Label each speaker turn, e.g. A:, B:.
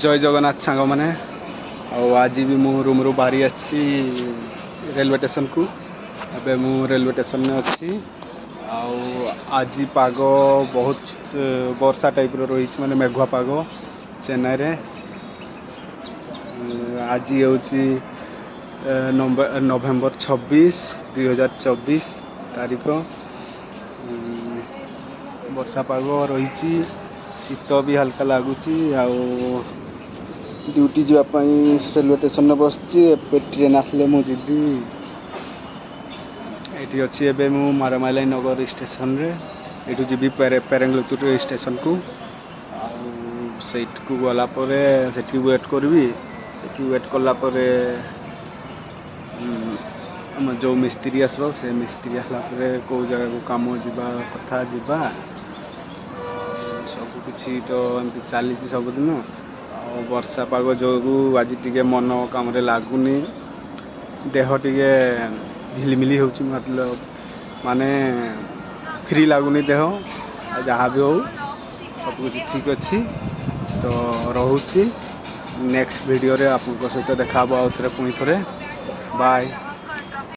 A: जय जगन्नाथ सांग मैंने आज भी मु रूम रू बाहरी आसी रेलवे स्टेशन को अबे मु रेलवे स्टेशन में अच्छी आज पाग बहुत वर्षा टाइप रही माने मेघुआ पाग चेन्नई रे आज हूँ नवेम्बर 26 2024 तारीख वर्षा पाग रही शीत भी हल्का लगुच ड्यूटी जावाई रेलवे स्टेशन में बस ट्रेन आसले मुझे ये अच्छी एवं मु मारमालाई नगर स्टेशन रे ये जी पेरेंगलुतुर स्टेशन को को गलापर से वेट करी वेट कलापर जो मिस्त्री आस से मिस्त्री आसला कौ जगह को कम जावा कथा जावा सबकि तो एमती चली सबुदिन वर्षा पाग जो आज टे मन कम लगुनि देह टे झिलमिली हो मतलब माने फ्री लगुनि देह जहाँ भी हो सबकि ठीक अच्छी तो रोची नेक्स्ट वीडियो रे आप सहित देखा आउ थे पुणी थे बाय।